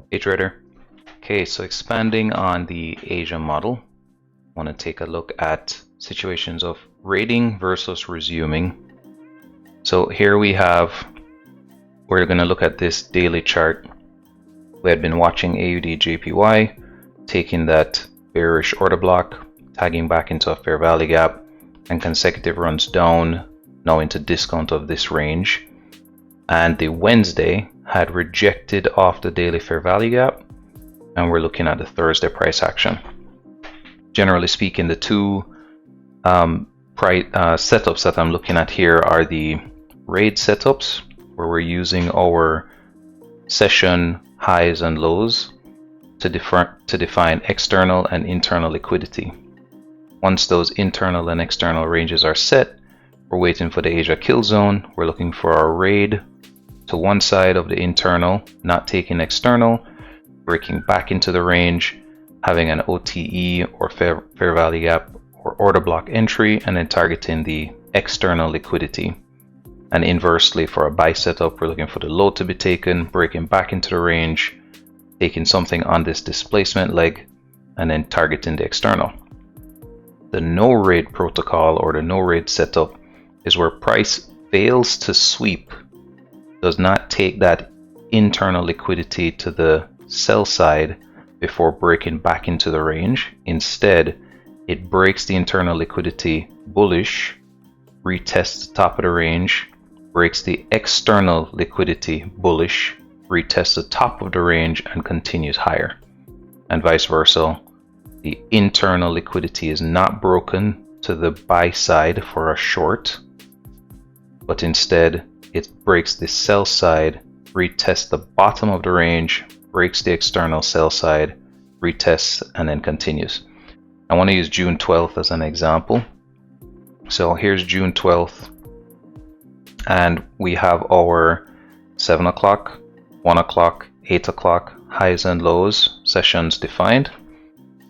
Hey trader. Okay, so expanding on the Asia model, I want to take a look at situations of raiding versus resuming. So here we're going to look at this daily chart. We had been watching AUD JPY, taking that bearish order block, tagging back into a fair value gap, and consecutive runs down, now into discount of this range. And the Wednesday had rejected off the daily fair value gap, and we're looking at the Thursday price action. Generally speaking, the two setups that I'm looking at here are the raid setups, where we're using our session highs and lows to define external and internal liquidity. Once those internal and external ranges are set, we're waiting for the Asia kill zone. We're looking for our raid to one side of the internal, not taking external, breaking back into the range, having an OTE or fair value gap or order block entry, and then targeting the external liquidity. And inversely, for a buy setup, we're looking for the low to be taken, breaking back into the range, taking something on this displacement leg, and then targeting the external. The no raid protocol or the no raid setup is where price fails to sweep, does not take that internal liquidity to the sell side before breaking back into the range. Instead, it breaks the internal liquidity bullish, retests the top of the range, breaks the external liquidity bullish, retests the top of the range, and continues higher. And vice versa, the internal liquidity is not broken to the buy side for a short, but instead it breaks the sell side, retests the bottom of the range, breaks the external sell side, retests, and then continues. I want to use June 12th as an example. So here's June 12th, and we have our 7 o'clock, 1 o'clock, 8 o'clock highs and lows sessions defined,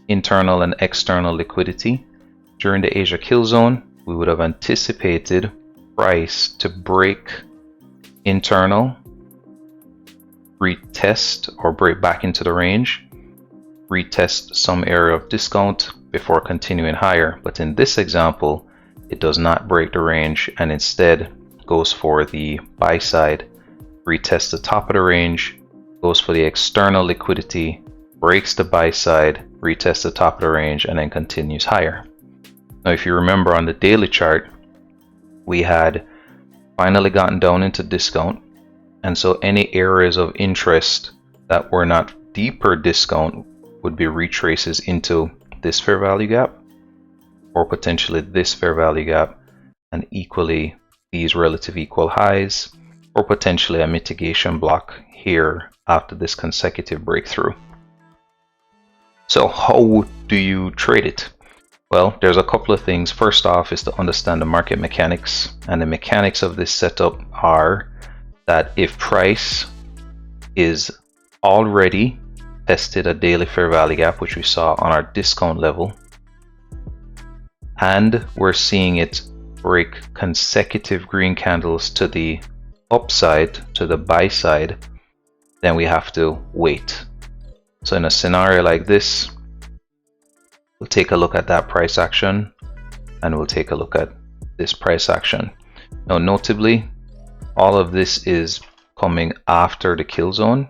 internal and external liquidity. During the Asia kill zone, we would have anticipated price to break internal, retest or break back into the range, retest some area of discount before continuing higher. But in this example, it does not break the range and instead goes for the buy side, retests the top of the range, goes for the external liquidity, breaks the buy side, retests the top of the range, and then continues higher. Now, if you remember on the daily chart, we had finally gotten down into discount, and so any areas of interest that were not deeper discount would be retraces into this fair value gap, or potentially this fair value gap, and equally these relative equal highs, or potentially a mitigation block here after this consecutive breakthrough. So how do you trade it? Well, there's a couple of things. First off is to understand the market mechanics, and the mechanics of this setup are that if price is already tested a daily fair value gap, which we saw on our discount level, and we're seeing it break consecutive green candles to the upside, to the buy side, then we have to wait. So in a scenario like this, we'll take a look at that price action, and we'll take a look at this price action. Now, notably, all of this is coming after the kill zone,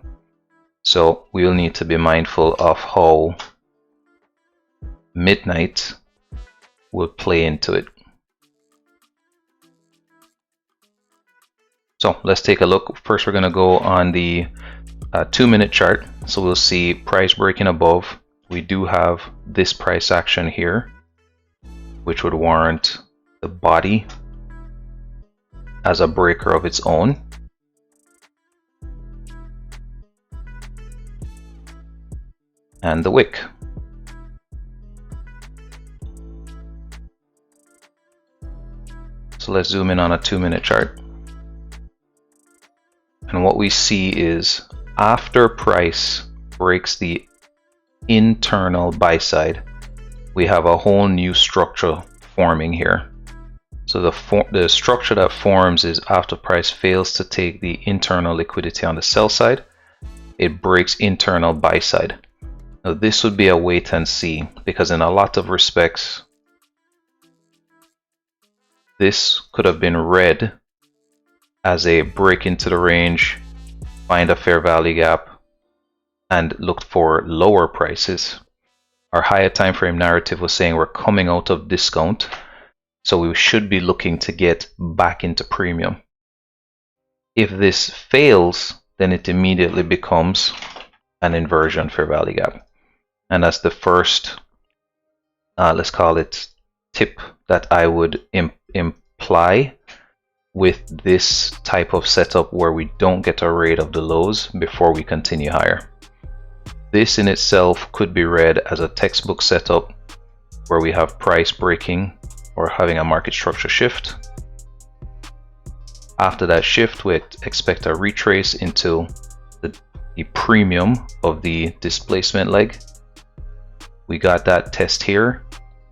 so we will need to be mindful of how midnight will play into it. So let's take a look. First, we're going to go on the 2-minute chart. So we'll see price breaking above. We do have this price action here, which would warrant the body as a breaker of its own. And the wick. So let's zoom in on a 2-minute chart. And what we see is after price breaks the internal buy side, we have a whole new structure forming here. So the structure that forms is after price fails to take the internal liquidity on the sell side, it breaks internal buy side. Now this would be a wait and see, because in a lot of respects this could have been read as a break into the range, find a fair value gap, and looked for lower prices. Our higher time frame narrative was saying we're coming out of discount, so we should be looking to get back into premium. If this fails, then it immediately becomes an inversion fair value gap. And that's the first, let's call it, tip that I would imply with this type of setup where we don't get a read of the lows before we continue higher. This in itself could be read as a textbook setup where we have price breaking or having a market structure shift. After that shift, we expect a retrace into the premium of the displacement leg. We got that test here.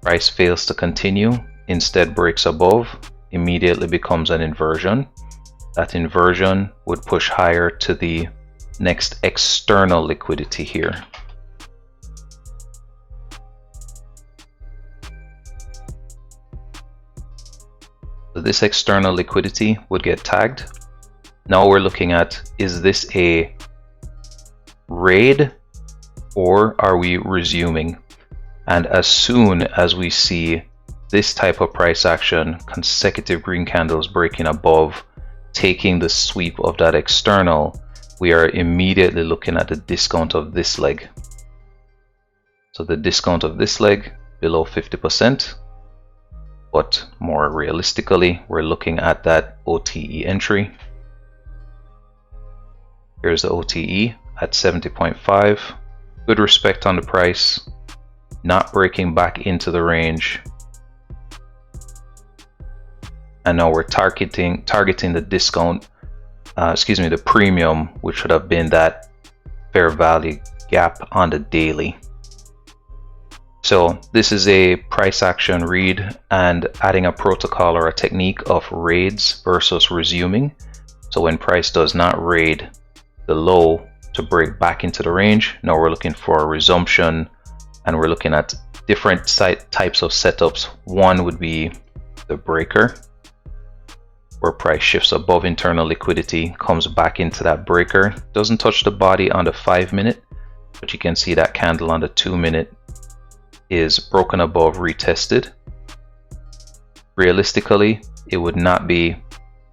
Price fails to continue, instead breaks above, immediately becomes an inversion. That inversion would push higher to the next external liquidity here. So this external liquidity would get tagged. Now we're looking at, is this a raid or are we resuming? And as soon as we see this type of price action, consecutive green candles breaking above, taking the sweep of that external, we are immediately looking at the discount of this leg. So the discount of this leg below 50%, but more realistically, we're looking at that OTE entry. Here's the OTE at 70.5. Good respect on the price, not breaking back into the range. And now we're targeting the discount, the premium, which would have been that fair value gap on the daily. So this is a price action read and adding a protocol or a technique of raids versus resuming. So when price does not raid the low to break back into the range, now we're looking for a resumption, and we're looking at different types of setups. One would be the breaker, where price shifts above internal liquidity, comes back into that breaker, doesn't touch the body on the 5-minute, but you can see that candle on the 2-minute is broken above, retested. Realistically, it would not be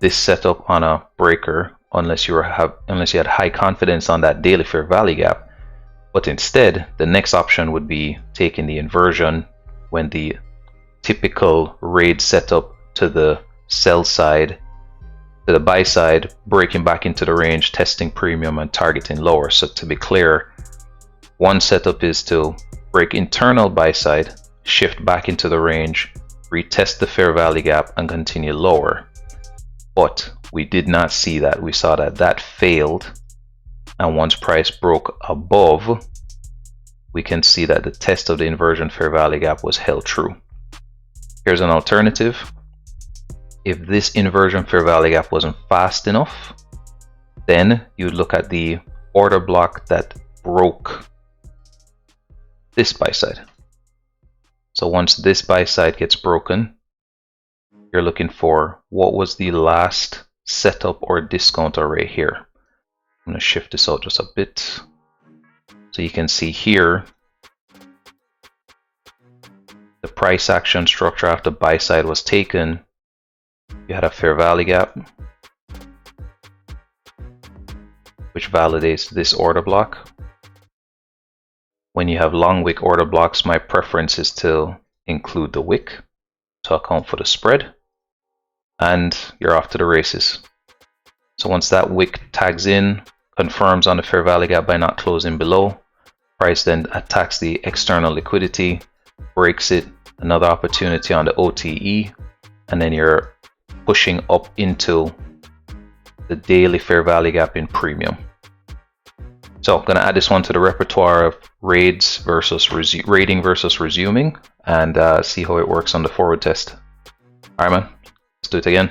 this setup on a breaker unless you had high confidence on that daily fair value gap. But instead, the next option would be taking the inversion when the typical raid setup to the sell side, to the buy side, breaking back into the range, testing premium and targeting lower. So to be clear, one setup is to break internal buy side, shift back into the range, retest the fair value gap and continue lower. But we did not see that. We saw that failed, and once price broke above, we can see that the test of the inversion fair value gap was held true. Here's an alternative. If this inversion fair value gap wasn't fast enough, then you look at the order block that broke this buy side. So once this buy side gets broken, you're looking for what was the last setup or discount array here. I'm going to shift this out just a bit. So you can see here the price action structure after buy side was taken. You had a fair value gap, which validates this order block. When you have long wick order blocks, my preference is to include the wick to account for the spread, and you're off to the races. So once that wick tags in, confirms on the fair value gap by not closing below, price then attacks the external liquidity, breaks it, another opportunity on the OTE, and then you're pushing up into the daily fair value gap in premium. So I'm going to add this one to the repertoire of raids versus raiding versus resuming, and see how it works on the forward test. Alright man, let's do it again.